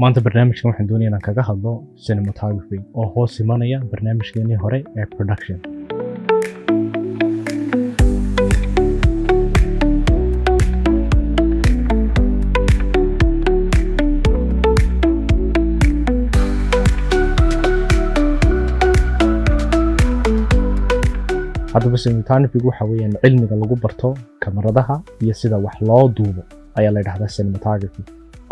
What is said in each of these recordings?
maanta barnaamijkan waxaan doonayaa inaan kaga hadlo cinematography oo hoos imanaya barnaamijkeenii hore ee production. haddaba cinematography waxa weeyaan cilmiga lagu barto kamaradaha iyo sida wax loo duubo ayaa la yidhaahdaa cinematography.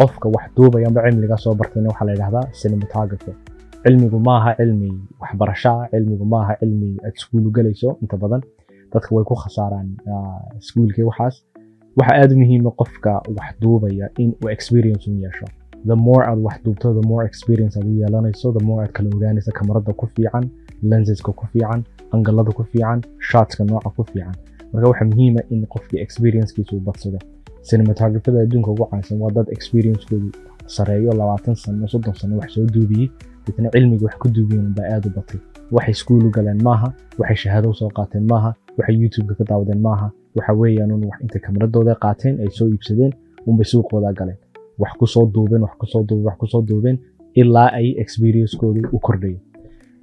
qofka wax duubaya ama cilmiga soo bartayna waxaa la yidhaahdaa cinematography. cilmigu maaha cilmi waxbarasho, cilmigu maaha cilmi aad iskuul galayso. inta badan dadka way ku khasaaraan iskuulkii waxaas. waxa aad muhiim ah qofka wax duubaya in uu experience u yeesho. The more aad wax duubto, the more experience aad u yeelanayso, the more aad kala ogaanayso kamarada ku fiican, lenseska ku fiican, angalada ku fiican, shotska nooca ku fiican. marka waxa muhiim ah in qofkii experience-kiisa uu badsado. cinematography-da adduunka ugu caansan waa dad experience-koodu sareeyo 20 sano 30 sano wax soo duubiyey, dadna cilmiga wax ku duubiyeen baa aad u batay. waxay iskuul u galeen maaha, waxay shahaado soo qaateen maaha, waxay YouTube ka daawadeen maaha. waxa weeyaan wax inta kamaradooda qaateen ay soo iibsadeen unbay suuqooda galeen, wax ku soo duubeen ilaa ay experience-koodu u kordhayo.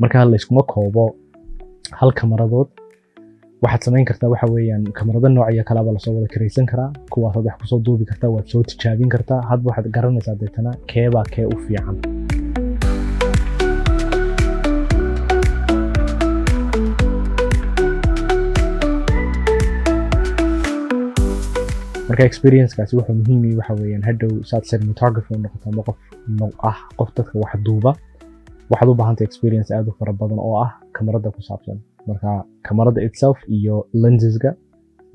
marka la iskuma koobo hal kamaradood. waxaad samayn kartaa waxa weeyaan kamarada noocyo kale la soo wada kareysan karaa, kuwaas wax ku soo duubi kartaa, waad soo tijaabin kartaa. hadba waxaad garanaysaa deetana keebaa kee u fiican. marka experience-kaasi wuxuu muhiim yahay waxa weeyaan hadhow saad cinematographer noqoto ama qof dadka wax duuba, waxaad u baahantahay experience aad u fara badan oo ah kamarada ku saabsan. marka kamarada itself iyo lenseska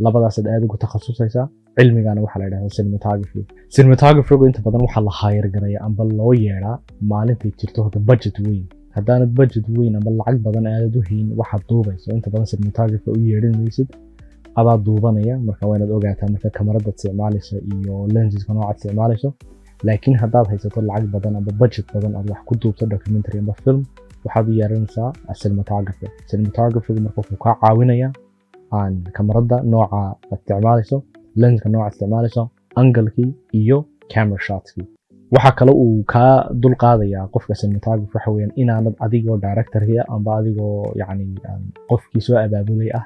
labadaas aad ugu takhasusaysaa. cilmigana waxaa la yidhahdaa cinematography. cinematography-gu inta badan waxaa la hire garaya amba loo yeedhaa maalintay jirto hada budget weyn. haddaanad budget weyn amba lacag badan aadad u hayn waxaad duubayso, inta badan cinematography u yeedhin maysid, adaa duubanaya. marka waa inaad ogaataa marka kamarada isticmaalayso iyo lenseska noocaad isticmaalayso. laakiin haddaad haysato lacag badan amba budget badan aad wax ku duubto documentary amba film, waxaad u yeeranaysaa cinematography. cinematography-gu marka wuxuu kaa caawinayaa kamarada nooca aad isticmaalayso, lenska nooca isticmaalayso, angalkii iyo camera shotskii. waxa kale uu kaa dul qaadayaa qofka cinematography waxa weeyaan inaanad adigoo director-kii amba adigoo yacni qofkii soo abaabulay ah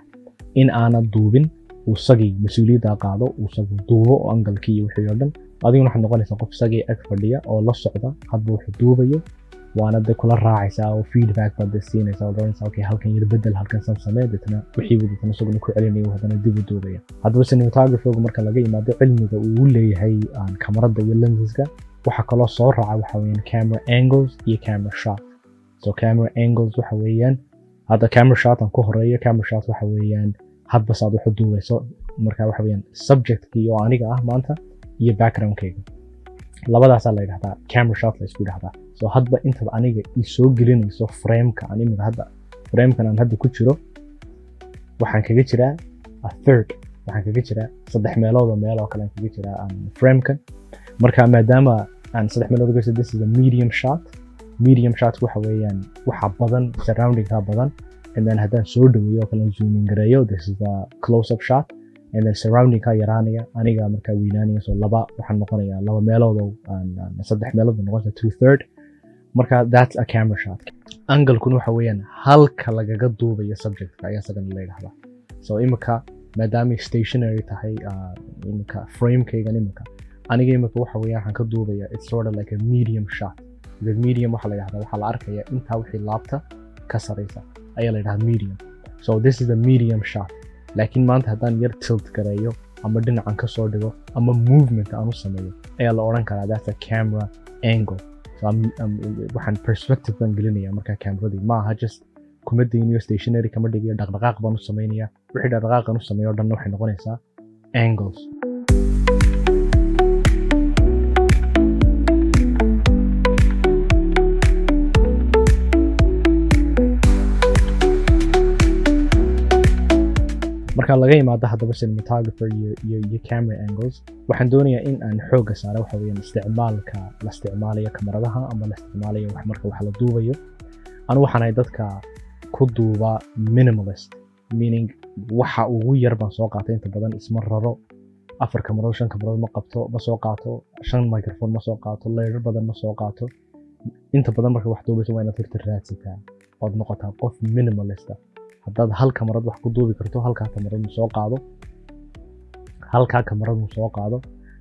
in aanad duubin, uu isagii mas-uuliyadda qaado, uu isagu duubo oo angalkii iyo wixii oo dhan. adiguna waxaad noqonaysaa qof isagii ag fadhiya oo la socda hadba wuxuu duubayo, waana de kula raacaysaa oo feedback baad siinaysaa oo oranaysaa okay halkan yar bedel, halkan san samee, dadna wixii wadatan isaguna ku celinayo haddana dib u duubaya. haddaba cinematography-gu marka laga yimaado cilmiga uu leeyahay kamarada iyo lenseska, waxa kaloo soo raaca waxa weeyaan camera angles iyo camera shot. so camera angles waxa weeyaan hadda camera shot aan ku horeeyo. camera shot waxa weeyaan hadba saad wax u duubayso. marka waxa weeyaan subject-kii oo aniga ah maanta iyo background-kayga, labadaasaa la yidhahdaa camera shot la isku yidhahdaa. so hadba intaad aniga ii soo gelinayso frame-ka aan imika hadda frame-kan aan hadda ku jiro, waxaan kaga jiraa a third, waxaan kaga jiraa 3 meelood oo meel oo kale aan kaga jiraa frame-kan. marka maadaama aan 3 meelood uga this is a medium shot. medium shot waxa weeyaan waxa badan surrounding-ka badan, and then haddaan soo dhaweeyo kala zooming gareeyo, this is a close-up shot, and then surrounding-ka yaraanaya, aniga markaa weynaanaya. so waxaan noqonayaa 2 meelood oo 3 meelood noqonaysa 2/3. marka that's a camera shot. angle-kun waxa weeyaan halka lagaga duubayo subject-ka ayaa isagana la yidhahdaa. so imika maadaama stationary tahay imika frame-kaygan aniga imika waxa weeyaan waxaan ka duubaya it's sort of like a medium shot. the medium waxa la yidhahdaa waxaa la arkaya intaa wixii laabta ka sareysa ayaa la yidhahdaa medium. so this is a medium shot. laakiin maanta haddaan yar tilt gareeyo ama dhinacan ka soo dhigo ama movement aan u sameeyo ayaa la odhan karaa that's a camera angle. so waxaan perspective baan gelinaya markaa kameradii maaha just kuma dayniyo stationary kama dhigayo, dhaqdhaqaaq baan u sameynaya. wixii dhaqdhaqaaqan u sameeyo o dhanna waxay noqonaysaa angles. marka laga yimaado haddaba cinematographer iyo camera angles, waxaan doonayaa in aan xooga saaro waxa weeyaan isticmaalka la isticmaalayo kamaradaha ama la isticmaalayo marka wax la duubayo. anigu waxaan ahay dadka ku duuba minimalist, meaning waxa ugu yar baan soo qaatay inta badan isma raro afar kamarood 5 kamarood ma qabto ma soo qaato 5 microphone ma soo qaato leerar badan ma soo qaato inta badan marka wax duubayso waa inaad horta raadsataa ood noqotaa qof minimalist ah haddaad hal kamarad wax ku duubi karto halkaa kamarad ma soo qaado halkaa kamarad ma soo qaado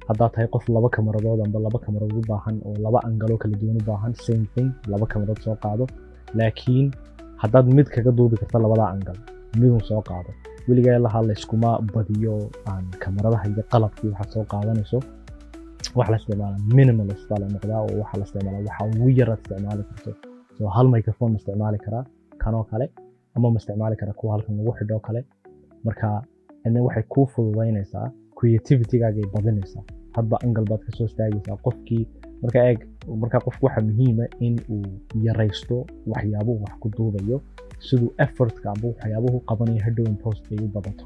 haddaad tahay qof 2 kamaradood amba 2 kamaradood u baahan oo 2 angalo kala duwan u baahan same thing 2 kamaradood soo qaado laakiin haddaad mid kaga duubi karto 2 angal midun soo qaado weligaa la iskuma badiyo aan kamaradaha iyo qalabkii waxaad soo qaadanayso wax la isticmaala minimalist baa la noqdaa oo waxa la isticmaala waxa ugu yaraad isticmaali karto soo hal microphone isticmaali karaa kanoo kale ama ma isticmaali karaa kuwa halkan lagu xidho kale marka waxay kuu fududaynaysaa creativity-gaagay badinaysaa hadba angal baad kasoo istaagaysaa qofkii marka qofku waxa muhiima in uu yaraysto waxyaabuhu wax ku duubayo siduu effortka amba waxyaabuhu qabanayo hadhow in post ay u badato